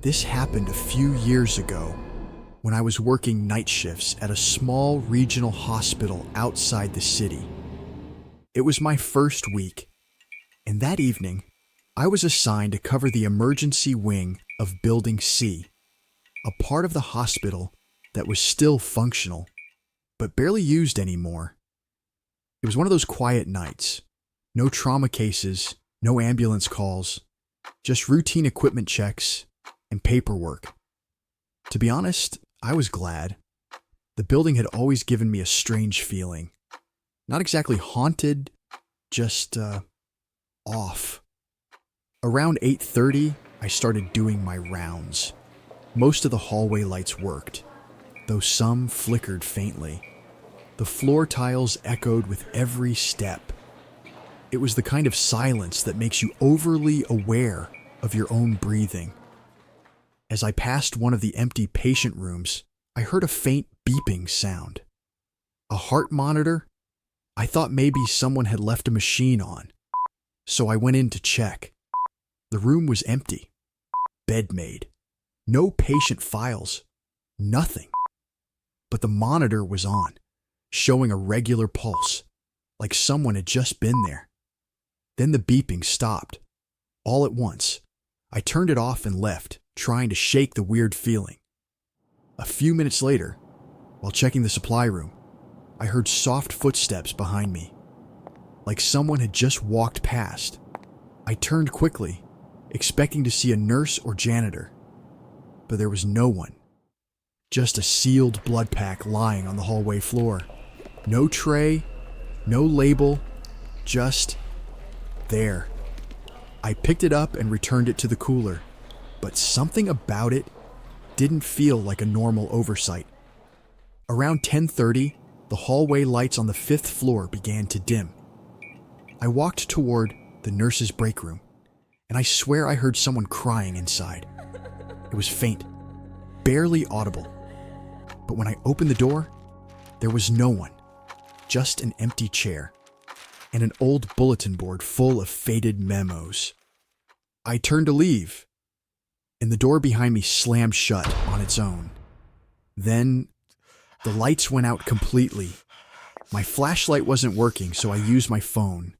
This happened a few years ago when I was working night shifts at a small regional hospital outside the city. It was my first week, and that evening, I was assigned to cover the emergency wing of Building C, a part of the hospital that was still functional, but barely used anymore. It was one of those quiet nights. No trauma cases, no ambulance calls, just routine equipment checks and paperwork. To be honest, I was glad. The building had always given me a strange feeling. Not exactly haunted, just off. Around 8:30, I started doing my rounds. Most of the hallway lights worked, though some flickered faintly. The floor tiles echoed with every step. It was the kind of silence that makes you overly aware of your own breathing. As I passed one of the empty patient rooms, I heard a faint beeping sound. A heart monitor? I thought maybe someone had left a machine on, so I went in to check. The room was empty. Bed made. No patient files. Nothing. But the monitor was on, showing a regular pulse, like someone had just been there. Then the beeping stopped. All at once, I turned it off and left, trying to shake the weird feeling. A few minutes later, while checking the supply room, I heard soft footsteps behind me, like someone had just walked past. I turned quickly, expecting to see a nurse or janitor, but there was no one. Just a sealed blood pack lying on the hallway floor. No tray, no label, just there. I picked it up and returned it to the cooler, but something about it didn't feel like a normal oversight. Around 10:30, the hallway lights on the 5th floor began to dim. I walked toward the nurse's break room, and I swear I heard someone crying inside. It was faint, barely audible. But when I opened the door, there was no one, just an empty chair and an old bulletin board full of faded memos. I turned to leave, and the door behind me slammed shut on its own. Then, the lights went out completely. My flashlight wasn't working, so I used my phone.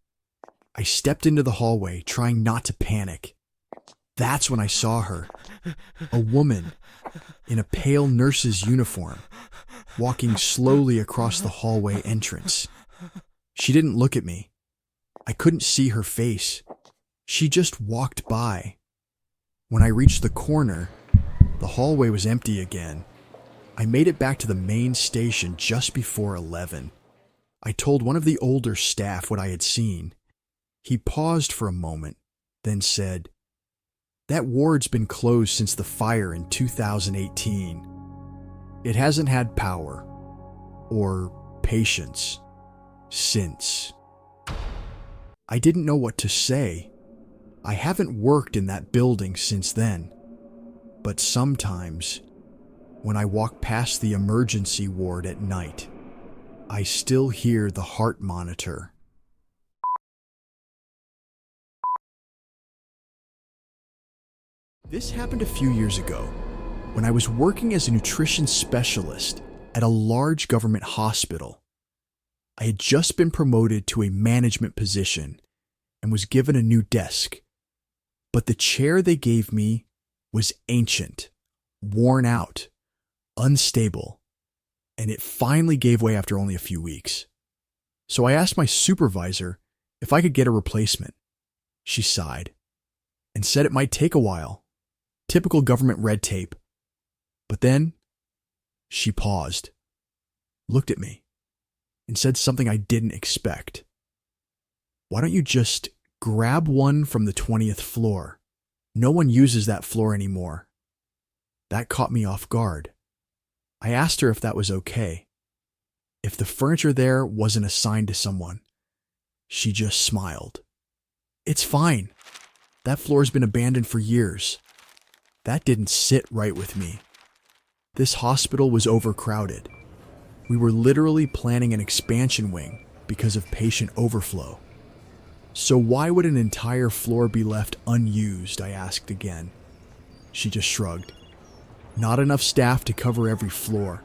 I stepped into the hallway, trying not to panic. That's when I saw her, a woman in a pale nurse's uniform, walking slowly across the hallway entrance. She didn't look at me. I couldn't see her face. She just walked by. When I reached the corner, the hallway was empty again. I made it back to the main station just before 11. I told one of the older staff what I had seen. He paused for a moment, then said, "That ward's been closed since the fire in 2018. It hasn't had power or patience since." I didn't know what to say. I haven't worked in that building since then, but sometimes, when I walk past the emergency ward at night, I still hear the heart monitor. This happened a few years ago when I was working as a nutrition specialist at a large government hospital. I had just been promoted to a management position and was given a new desk, but the chair they gave me was ancient, worn out, unstable, and it finally gave way after only a few weeks. So I asked my supervisor if I could get a replacement. She sighed and said it might take a while. Typical government red tape. But then she paused, looked at me, and said something I didn't expect. "Why don't you just grab one from the 20th floor? No one uses that floor anymore." That caught me off guard. I asked her if that was okay, if the furniture there wasn't assigned to someone. She just smiled. "It's fine. That floor's been abandoned for years." That didn't sit right with me. This hospital was overcrowded. We were literally planning an expansion wing because of patient overflow. So why would an entire floor be left unused, I asked again. she just shrugged. Not enough staff to cover every floor.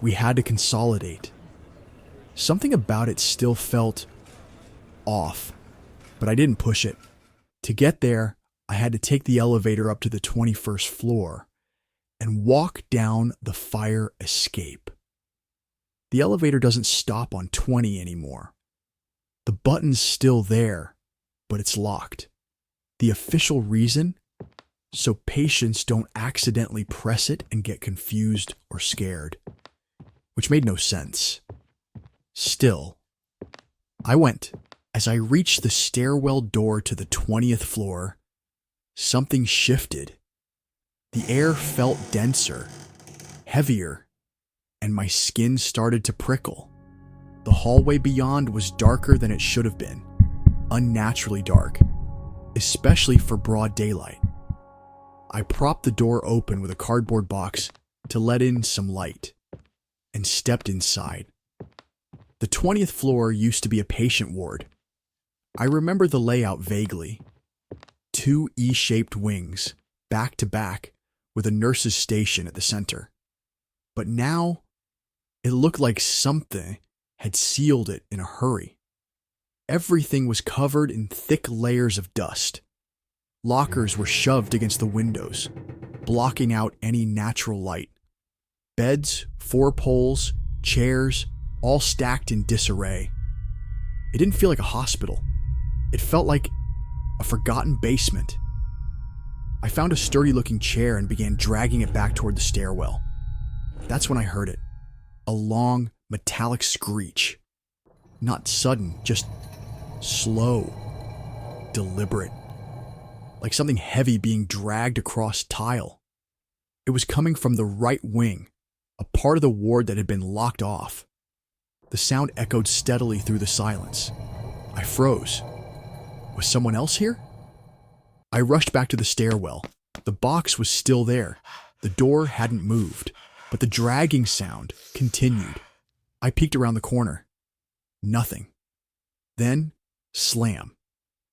We had to consolidate. Something about it still felt off, but I didn't push it. To get there, I had to take the elevator up to the 21st floor and walk down the fire escape. The elevator doesn't stop on 20 anymore. The button's still there, but it's locked. The official reason? So patients don't accidentally press it and get confused or scared, which made no sense. Still, I went. As I reached the stairwell door to the 20th floor, something shifted. The air felt denser, heavier, and my skin started to prickle. The hallway beyond was darker than it should have been, unnaturally dark, especially for broad daylight. I propped the door open with a cardboard box to let in some light and stepped inside. The 20th floor used to be a patient ward. I remember the layout vaguely. 2 E-shaped wings, back to back, with a nurse's station at the center. But now, it looked like something had sealed it in a hurry. Everything was covered in thick layers of dust. Lockers were shoved against the windows, blocking out any natural light. Beds, 4 poles, chairs, all stacked in disarray. It didn't feel like a hospital. It felt like a forgotten basement. I found a sturdy-looking chair and began dragging it back toward the stairwell. That's when I heard it. A long, metallic screech. Not sudden, just slow, deliberate. Like something heavy being dragged across tile. It was coming from the right wing, a part of the ward that had been locked off. The sound echoed steadily through the silence. I froze. Was someone else here? I rushed back to the stairwell. The box was still there. The door hadn't moved, but the dragging sound continued. I peeked around the corner. Nothing. Then, slam.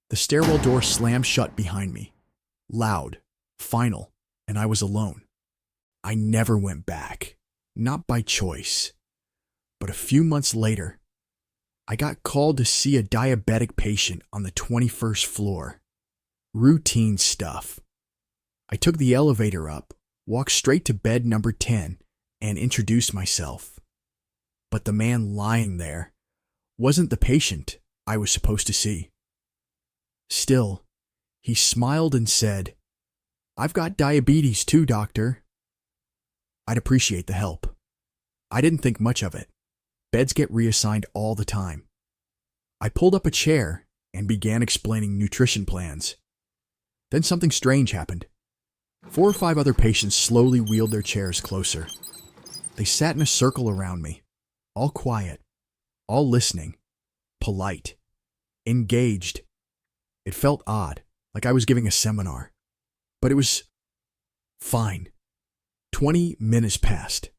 The stairwell door slammed shut behind me. Loud, final, and I was alone. I never went back. Not by choice. But a few months later, I got called to see a diabetic patient on the 21st floor. Routine stuff. I took the elevator up, walked straight to bed number 10, and introduced myself. But the man lying there wasn't the patient I was supposed to see. Still, he smiled and said, "I've got diabetes too, doctor." I'd appreciate the help. I didn't think much of it. Beds get reassigned all the time. I pulled up a chair and began explaining nutrition plans. Then something strange happened. 4 or 5 other patients slowly wheeled their chairs closer. They sat in a circle around me, all quiet, all listening, polite, engaged. It felt odd, like I was giving a seminar. But it was fine. 20 minutes passed.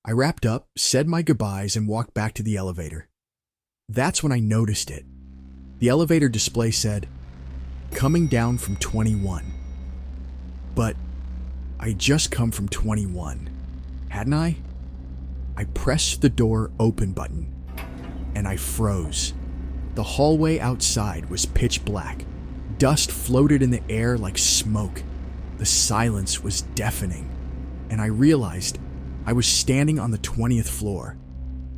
I wrapped up, said my goodbyes, and walked back to the elevator. That's when I noticed it. The elevator display said, "Coming down from 21." But I just come from 21, hadn't I? I pressed the door open button, and I froze. The hallway outside was pitch black. Dust floated in the air like smoke. The silence was deafening, and I realized I was standing on the 20th floor.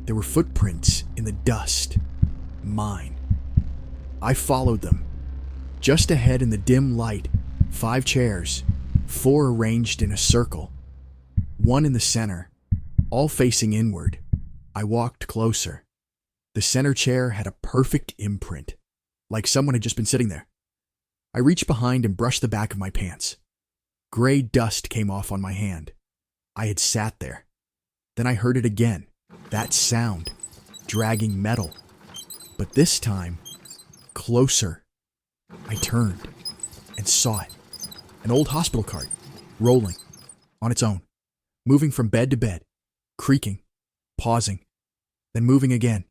There were footprints in the dust. Mine. I followed them. Just ahead in the dim light, 5 chairs, 4 arranged in a circle, 1 in the center, all facing inward. I walked closer. The center chair had a perfect imprint, like someone had just been sitting there. I reached behind and brushed the back of my pants. Gray dust came off on my hand. I had sat there. Then I heard it again, that sound, dragging metal. But this time, closer. I turned and saw it. An old hospital cart, rolling, on its own, moving from bed to bed, creaking, pausing, then moving again.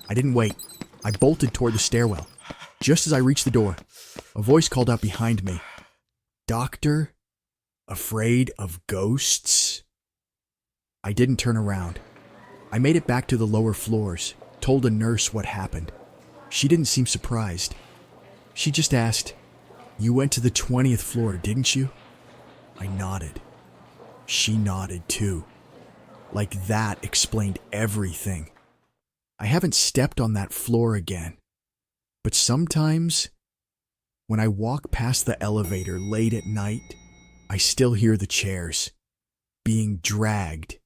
I didn't wait. I bolted toward the stairwell. Just as I reached the door, a voice called out behind me, "Doctor, afraid of ghosts?" I didn't turn around. I made it back to the lower floors, told a nurse what happened. She didn't seem surprised. She just asked, "You went to the 20th floor, didn't you?" I nodded. She nodded too. Like that explained everything. I haven't stepped on that floor again. But sometimes, when I walk past the elevator late at night, I still hear the chairs being dragged